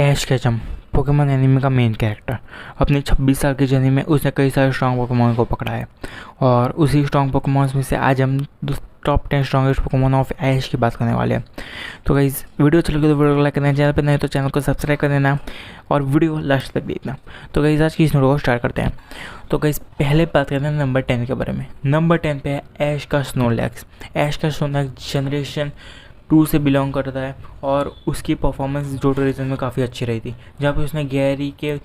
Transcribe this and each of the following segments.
ऐश Ketchum Pokemon anime का main character. अपनी 26 साल की जर्नी में उसने कई सारे स्ट्रॉन्ग पोकेमॉन को पकड़ा है और उसी स्ट्रॉन्ग पोकेमॉन में से आज हम टॉप 10 स्ट्रॉन्गेस्ट पोकेमॉन ऑफ ऐश की बात करने वाले हैं। तो गाइस वीडियो अच्छी लगी तो वीडियो को लाइक करना, चैनल पर नहीं तो चैनल को सब्सक्राइब कर देना और वीडियो लास्ट तक देखना। तो गाइस आज की इस वीडियो को स्टार्ट करते हैं। तो गाइस पहले बात करते हैं नंबर 10 के बारे में। नंबर 10 पे है ऐश का स्नोलैक्स। ऐश का स्नोलैक्स जनरेशन 2 से बिलोंग करता है और उसकी परफॉर्मेंस जोटो रीजन में काफ़ी अच्छी रही थी, जहाँ पे उसने गैरी के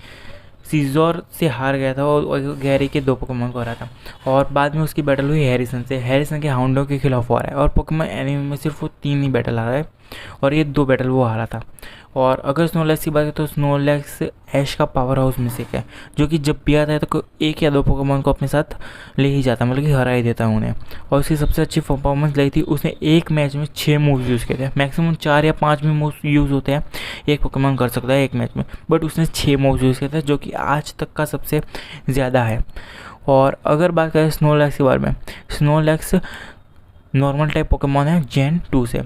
सीजोर से हार गया था और गैरी के 2 पोकेमॉन को हरा था। और बाद में उसकी बैटल हुई हैरिसन से। हैरिसन के हाउंडो के खिलाफ हुआ है और पोकेमॉन एनिमे में सिर्फ वो 3 ही बैटल हारा है और ये 2 बैटल वो हारा था। और अगर स्नोलैक्स की बात करें तो स्नोलैक्स ऐश का पावर हाउस में से है, जो कि जब भी आता है तो 1 या 2 पोकेमॉन को अपने साथ ले ही जाता, मतलब कि हरा ही देता है उन्हें। और उसकी सबसे अच्छी परफॉर्मेंस रही थी, उसने एक मैच में 6 मूव्स यूज़ किए थे। मैक्सिमम 4 या 5 भी मूव्स यूज़ होते हैं, एक पोकेमॉन कर सकता है एक मैच में, बट उसने 6 मूव्स यूज़ किए थे, जो कि आज तक का सबसे ज़्यादा है। और अगर बात करें स्नोलैक्स के बारे में, स्नोलैक्स नॉर्मल टाइप पोकेमॉन है जेन 2 से,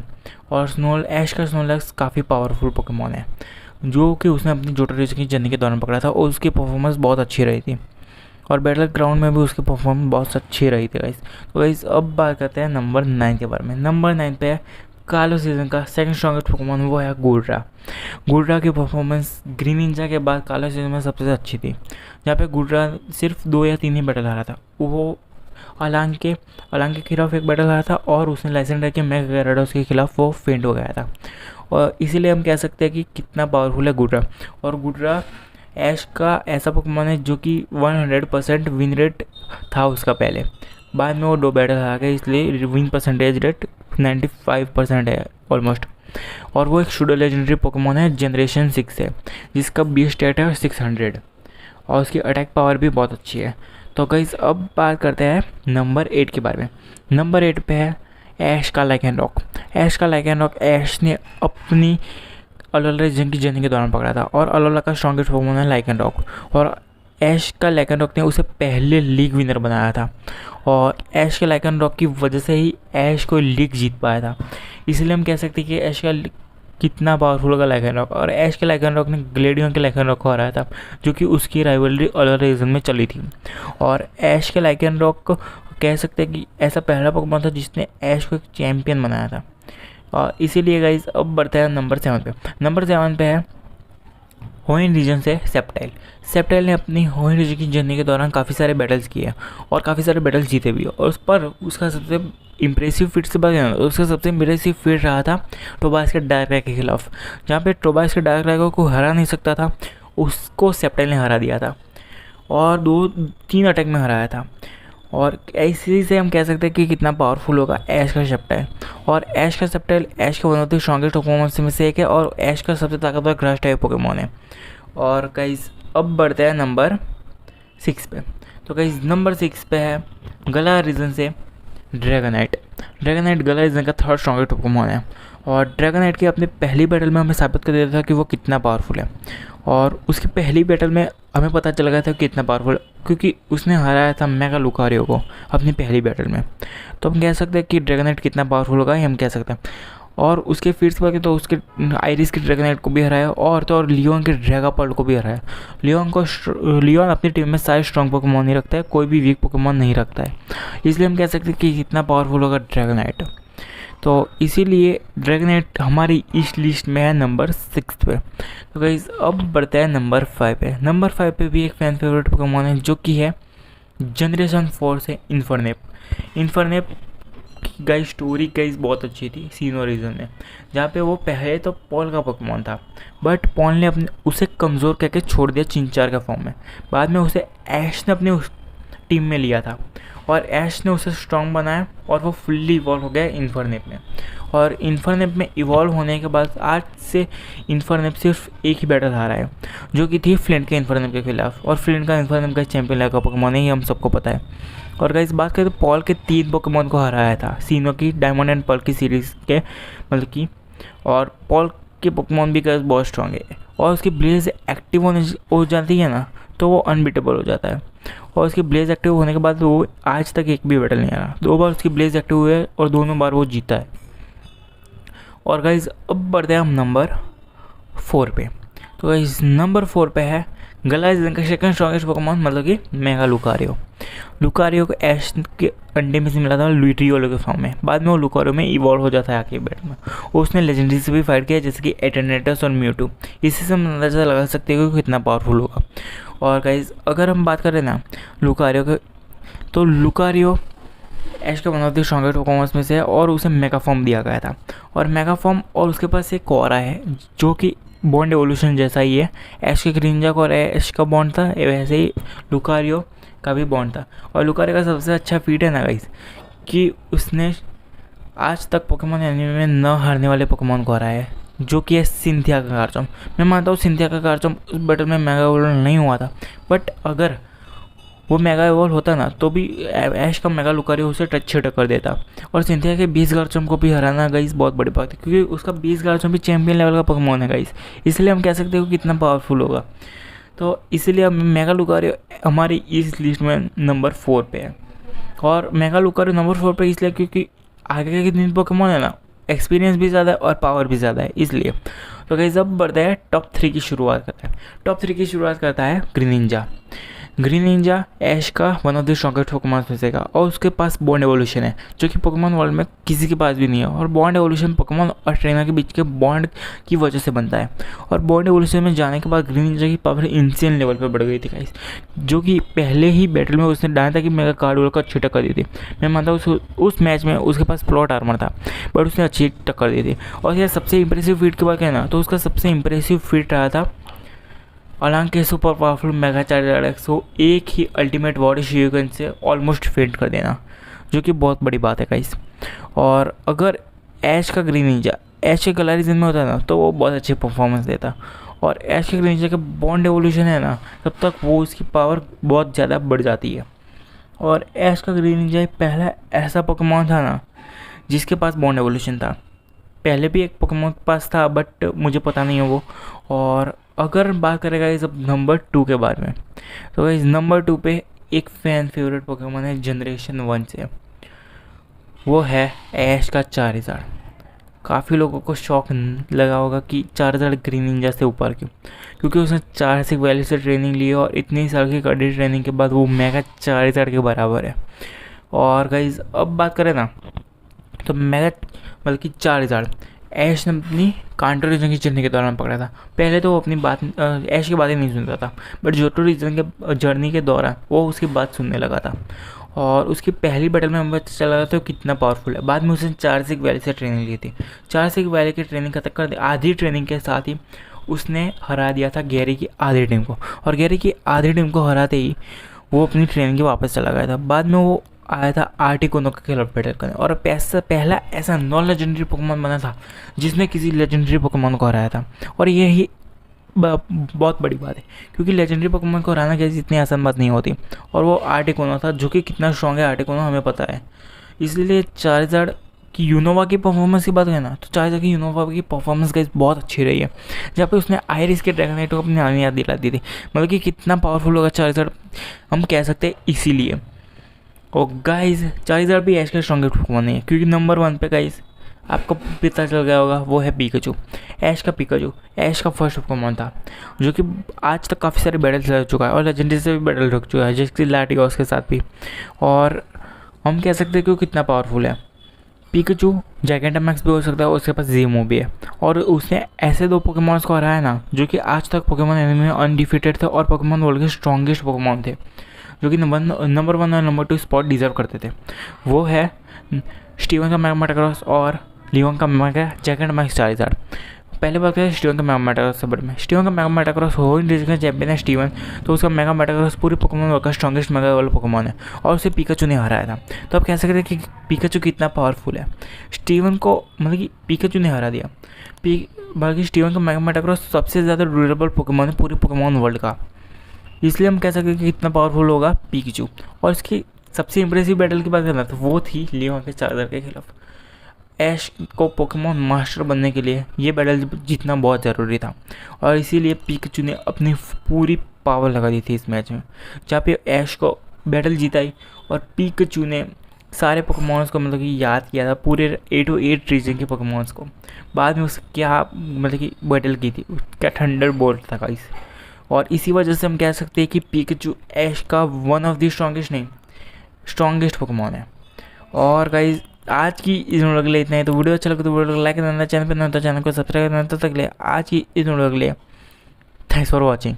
और ऐश का स्नोलैक्स काफ़ी पावरफुल पोकेमॉन है, जो कि उसने अपनी जोटो रीजन की जर्नी के दौरान पकड़ा था और उसकी परफॉर्मेंस बहुत अच्छी रही थी और बैटल ग्राउंड में भी उसकी परफॉर्मेंस बहुत अच्छी रही थी गाइस। तो गाइस अब बात करते हैं नंबर 9 के बारे में। नंबर 9 पे है कालो सीजन का सेकंड स्ट्रॉन्गेस्ट पोकेमॉन, वो है गुड्रा। गुड्रा की परफॉर्मेंस ग्रीन निंजा के बाद कालो सीजन में सबसे अच्छी थी, जहाँ पे गुड्रा सिर्फ 2 या 3 ही बैटल हारा था। वो अलांग के खिलाफ एक बैटल हारा था और उसने लेजेंडरी के मेगा gyarados के खिलाफ वो फेंट हो गया था। और इसीलिए हम कह सकते हैं कि कितना पावरफुल है गुड्रा। और गुड्रा ऐश का ऐसा पोकेमॉन है जो कि 100% विन रेट था उसका पहले, बाद में वो 2 बैटल हार गए, इसलिए विन परसेंटेज रेट 95% है ऑलमोस्ट। और वो एक शूडो लेजेंडरी पोकेमॉन है जनरेशन 6 से, जिसका बी स्टेट है 600 और उसकी अटैक पावर भी बहुत अच्छी है। तो गाइस अब बात करते हैं नंबर 8 के बारे में। नंबर 8 पे है ऐश का लाइकेनरॉक। ऐश का लाइकेनरॉक ऐश ने अपनी अलोला रीजन की जर्नी के दौरान पकड़ा था और अलोला का स्ट्रॉन्गेस्ट पोकेमॉन है लाइकेनरॉक, और ऐश का लाइकेनरॉक ने उसे पहले लीग विनर बनाया था और ऐश के लाइकेनरॉक की वजह से ही ऐश को लीग जीत पाया था। इसलिए हम कह सकते हैं कि ऐश का कितना पावरफुल होगा लाइकेनरॉक। और ऐश के लाइकेनरॉक ने ग्लेडियन के लाइकेनरॉक को हराया था, जो कि उसकी राइवलरी अलोला रीजन में चली थी। और ऐश के लाइकेनरॉक को कह सकते हैं कि ऐसा पहला पोकेमॉन था जिसने ऐश को एक चैम्पियन बनाया था। और इसीलिए गाइज अब बढ़ते हैं नंबर 7 पे। नंबर 7 पे है होइन रीजन से सेप्टाइल। सेप्टाइल ने अपनी होइन रीजन की जर्नी के दौरान काफ़ी सारे बैटल्स किए और काफ़ी सारे बैटल्स जीते भी, और उस पर उसका सबसे इम्प्रेसिव फीट से बात करें तो उसका सबसे इम्प्रेसिव फीट रहा था टोबास के डार्क राय के खिलाफ, जहाँ पे टोबास के डार्क राय को हरा नहीं सकता था, उसको सेप्टाइल ने हरा दिया था और 2-3 अटैक में हराया था। और ऐसे से हम कह सकते हैं कि कितना पावरफुल होगा ऐश का सेप्टाइल। और ऐश का सेप्टाइल ऐश का one of the strongest Pokemon में से एक है और ऐश का सबसे ताकतवर ग्रास टाइप पोकेमॉन है। और गाइस अब बढ़ते हैं नंबर 6 पे। तो गाइस नंबर 6 पे है गला रीजन से ड्रैगनाइट। ड्रैगनाइट गला रीजन का 3rd स्ट्रॉन्गेस्ट पोकेमॉन है और ड्रैगनाइट की अपने पहली बैटल में हमें साबित कर दिया था कि वो कितना पावरफुल है। और उसकी पहली बैटल में हमें पता चल गया था कि कितना पावरफुल, क्योंकि उसने हराया था मेगा लुकारियो को अपनी पहली बैटल में। तो हम कह सकते हैं कि ड्रैगनाइट कितना पावरफुल होगा, हम कह सकते हैं। और उसके फीट्स पर तो उसके आइरिस के ड्रैगनाइट को भी हराया और तो और लियोन के ड्रैगापर्ल को भी हराया। लियोन अपनी टीम में सारे स्ट्रॉन्ग पोकेमॉन नहीं रखता है, कोई भी वीक पोकेमॉन नहीं रखता है, इसलिए हम कह सकते हैं कि कितना पावरफुल होगा ड्रैगनाइट। तो इसीलिए ड्रैगनाइट हमारी इस लिस्ट में है नंबर 6 पे। तो गाइस अब बढ़ते हैं नंबर 5 पे। नंबर 5 पे भी एक फैन फेवरेट पोकेमॉन है, जो कि है जनरेशन 4 से इन्फरनेप। इन्फरनेप की गाइस स्टोरी गाइस बहुत अच्छी थी सीनो रीजन में, जहाँ पे वो पहले तो पॉल का पोकेमॉन था, बट पॉल ने अपने उसे कमज़ोर करके छोड़ दिया चिंचार का फॉर्म में। बाद में उसे ऐश ने अपनी उस टीम में लिया था और ऐश ने उसे स्ट्रॉन्ग बनाया और वो फुल्ली इवॉल्व हो गया इन्फरनेप में। और इन्फरनेप में इवॉल्व होने के बाद आज से इन्फरनेप सिर्फ एक ही बैटल हारा है, जो कि थी फ्लिंट के इन्फरनेप के खिलाफ, और फ्लिंट का इन्फरनेप का चैंपियन लेवल का पोकेमॉन है, ये हम सबको पता है। और गाइस बात करें तो पॉल के 3 पोकेमॉन को हराया था सीनो की डायमंड एंड पर्ल की सीरीज़ के, मतलब कि, और पॉल के पोकेमॉन भी गाइस बहुत स्ट्रॉन्ग है और उसकी ब्लेज एक्टिव हो जाती है ना, तो वो अनबीटेबल हो जाता है। और उसकी ब्लेज एक्टिव होने के बाद वो आज तक एक भी बैटल नहीं हारा। 2 बार उसकी ब्लेज एक्टिव हुई है और दोनों बार वो जीता है। और गाइज अब बढ़ते हैं हम नंबर 4 पे। तो गाइस नंबर 4 पे है गलाइजन का सेकंड स्ट्रॉन्गेस्ट पोकेमॉन, मतलब कि मेगा लुकारियो। लुकारियो को ऐश के अंडे में से मिला था लुइट्रियोलो के फॉर्म में। बाद में वो लुकारियो में इवॉल्व हो जाता है आके बैट में। उसने लेजेंडरी से भी फाइट किया, जैसे कि एटर्नेटस और म्यूटू। इसी से हम अंदाजा लगा सकते हैं कि कितना पावरफुल होगा। और गाइस अगर हम बात करें ना लुकारियो के, तो लुकारियो ऐश का one of the strongest Pokémons में से है और उसे मेगा फॉर्म दिया गया था। और मेगा फॉर्म और उसके पास एक कोरा है जो कि बॉन्ड एवोल्यूशन जैसा ही है। ऐश के ग्रींजा को ऐश का बॉन्ड था, वैसे ही लुकारियो का भी बॉन्ड था। और लुकारियो का सबसे अच्छा फीट है ना गाइस कि उसने आज तक पोकेमॉन एनिमे में न हारने वाले पोकेमॉन को हराया है, जो कि है सिंथिया का कारचम। मैं मानता हूँ सिंथिया का कारचम उस बैटल में मेगा इवॉल्व नहीं हुआ था, बट अगर वो मेगा इवॉल्व होता ना तो भी ऐश का मेगा लुकारियो उसे टच टक्कर देता। और सिंथिया के 20 कारचम को भी हराना गाइस बहुत बड़ी बात है, क्योंकि उसका 20 कारचम भी चैंपियन लेवल का पोकेमॉन है गाइस। इसलिए हम कह सकते हो कितना पावरफुल होगा। तो इसलिए अब मेगा लुकारियो हमारी इस लिस्ट में नंबर 4 पे है। और मेगा लुकारियो नंबर 4 पे इसलिए क्योंकि आगे के दिन पोकेमॉन है ना एक्सपीरियंस भी ज़्यादा है और पावर भी ज़्यादा है, इसलिए। तो गाइस अब बढ़ते हैं टॉप 3 की शुरुआत करते हैं। टॉप 3 की शुरुआत करता है ग्रीनिंजा। ग्रीनिंजा ऐश का one of the strongest Pokemon में से का, और उसके पास बॉन्ड एवोल्यूशन है जो कि पोकेमॉन वर्ल्ड में किसी के पास भी नहीं है। और बॉन्ड एवोल्यूशन पोकेमॉन और ट्रेनर के बीच के बॉन्ड की वजह से बनता है। और बॉन्ड एवोल्यूशन में जाने के बाद ग्रीनिंजा की पावर इंसेन लेवल पर बढ़ गई थी गाइस, जो कि पहले ही बैटल में उसने डाला था कि मेगा कार्डोल का अच्छी टक्कर दी थी। मैं मानता हूँ उस मैच में उसके पास प्लॉट आर्मर था, बट उसने अच्छी टक्कर दी थी। और यार सबसे इंप्रेसिव फीट की बात कहना तो उसका सबसे इंप्रेसिव फीट रहा था अलांग के super powerful mega charger x को एक ही अल्टीमेट बॉडी शियोगन से ऑलमोस्ट फेंट कर देना, जो कि बहुत बड़ी बात है गाइस। और अगर ऐश का ग्रीनिंजा ऐश के गलारिजन में होता ना तो वो बहुत अच्छी परफॉर्मेंस देता। और ऐश के ग्रीनिंजा का बॉन्ड एवोल्यूशन है ना, तब तक वो उसकी पावर बहुत ज़्यादा बढ़ जाती है। और ऐश का ग्रीनिंजा पहला ऐसा पोकेमॉन था ना जिसके पास बॉन्ड एवोल्यूशन था। पहले भी एक पोकेमॉन के पास था, बट मुझे पता नहीं है वो। और अगर बात करेगा इस नंबर 2 के बारे में, तो इस नंबर 2 पे एक फैन फेवरेट पोकेमॉन है जनरेशन 1 से, वो है ऐश का चारिज़ार्ड। काफ़ी लोगों को शौक लगा होगा कि चारिज़ार्ड ग्रीनिंजा से ऊपर क्यों, क्योंकि उसने 4 वैल्यू से ट्रेनिंग ली और इतनी साल की कड़ी ट्रेनिंग के बाद वो मेगा चारिज़ार्ड के बराबर है। और गाइज अब बात करें ना तो मेगा बल्कि चारिज़ार्ड ऐश ने अपनी कांटो रीजन की जर्नी के दौरान पकड़ा था। पहले तो वो अपनी बात ऐश की बातें नहीं सुनता था, बट जोटो रीजन के जर्नी के दौरान वो उसकी बात सुनने लगा था। और उसकी पहली बैटल में हमें पता चला था कितना पावरफुल है। बाद में उसने 4 वैली से ट्रेनिंग ली थी। 4 वैली की ट्रेनिंग खत्म कर दी। आधी ट्रेनिंग के साथ ही उसने हरा दिया था गैरी की आधी टीम को। और गैरी की आधी टीम को हराते ही वो अपनी ट्रेनिंग के वापस चला गया था। बाद में वो आया था आर्टिकोनो के खिलाफ बैटल करने, और पहला ऐसा नॉन लेजेंडरी पोकेमॉन बना था जिसने किसी लेजेंडरी पोकेमॉन को हराया था। और यही बहुत बड़ी बात है, क्योंकि लेजेंडरी पोकेमॉन को हराना कैसे इतनी आसान बात नहीं होती। और वो आर्टिकोनो था, जो कि कितना स्ट्रॉन्ग है आर्टिकोनो हमें पता है। इसलिए चारिज़ार्ड की यूनोवा की परफॉर्मेंस की बात करें ना तो चारिज़ार्ड की यूनोवा की परफॉर्मेंस गाइस बहुत अच्छी रही है, जहाँ पे उसने आयरिस के ड्रैगनाइट को अपनी नानी याद दिला दी थी। मतलब कि कितना पावरफुल होगा चारिज़ार्ड हम कह सकते हैं इसीलिए। और गाइस चारिज़ार्ड भी ऐश का स्ट्रॉन्गेस्ट पोकेमॉन नहीं है, क्योंकि नंबर 1 पे गाइस आपको पता चल गया होगा वो है पिकाचू। ऐश का पिकाचू ऐश का फर्स्ट पोकेमॉन था, जो कि आज तक काफ़ी सारे बैटल्स लड़ चुका है और लेजेंडरी से भी बैटल रख चुका है, जैसे लैटिगोस के साथ भी। और हम कह सकते हैं कि वो कितना पावरफुल है। पिकाचू जैकेंटामैक्स भी हो सकता है, उसके पास ज़ीमो भी है। और उसने ऐसे 2 पोकेमॉन्स को हराया ना जो कि आज तक पोकेमॉन एनिमे में अनडिफीटेड थे और पोकेमॉन वर्ल्ड के स्ट्रॉन्गेस्ट पोकेमॉन थे, जो कि नंबर 1 और नंबर 2 स्पॉट डिजर्व करते थे। वो है स्टीवन का मेगा मेटाक्रॉस और लियोन का मेगा जैकेंटामैक्स चारिज़ार्ड। पहले बात करें स्टीवन का मेगा मेटाक्रॉस से बारे में। स्टीवन का मेगा मेटाक्रॉस हो रीजन का चैंपियन है स्टीवन, तो उसका मेगा मेटाक्रॉस पूरे पोकेमॉन वर्ल्ड का स्ट्रॉन्गेस्ट मेगा वाला पोकेमॉन है और उसे पिकाचू ने हराया था। तो आप कह सकते हैं कि पिकाचू कितना पावरफुल है। स्टीवन को मतलब कि पिकाचू ने हरा दिया। बाकी स्टीवन का मेगा मेटाक्रॉस सबसे ज़्यादा ड्यूरेबल पोकेमॉन है पूरे पोकेमॉन वर्ल्ड का, इसलिए हम कह सकते हैं कि कितना पावरफुल होगा पिकाचू। और इसकी सबसे इंप्रेसिव बैटल की बात करना तो वो थी लियोन के चारिज़ार्ड के खिलाफ। ऐश को पोकेमॉन मास्टर बनने के लिए ये बैटल जीतना बहुत ज़रूरी था, और इसीलिए पिकाचू ने अपनी पूरी पावर लगा दी थी इस मैच में, जहाँ पे ऐश को बैटल जीताई और पिकाचू ने सारे पोकेमॉन्स को मतलब कि याद किया था, पूरे A to 8 रीजन के पोकेमॉन्स को। बाद में उससे क्या मतलब कि बैटल की थी, क्या थंडर बोल्ट था गाइस। और इसी वजह से हम कह सकते हैं कि पिकाचू ऐश का वन ऑफ द स्ट्रॉन्गेस्ट नहीं स्ट्रॉन्गेस्ट पोकेमॉन है। और गाइस आज की इस वीडियो के लिए इतना ही। तो वीडियो अच्छा लगे तो वीडियो को लाइक करना, चैनल पर नया तो चैनल को सब्सक्राइब करना। तब तक के लिए आज की इस वीडियो के लिए थैंक्स फॉर वॉचिंग।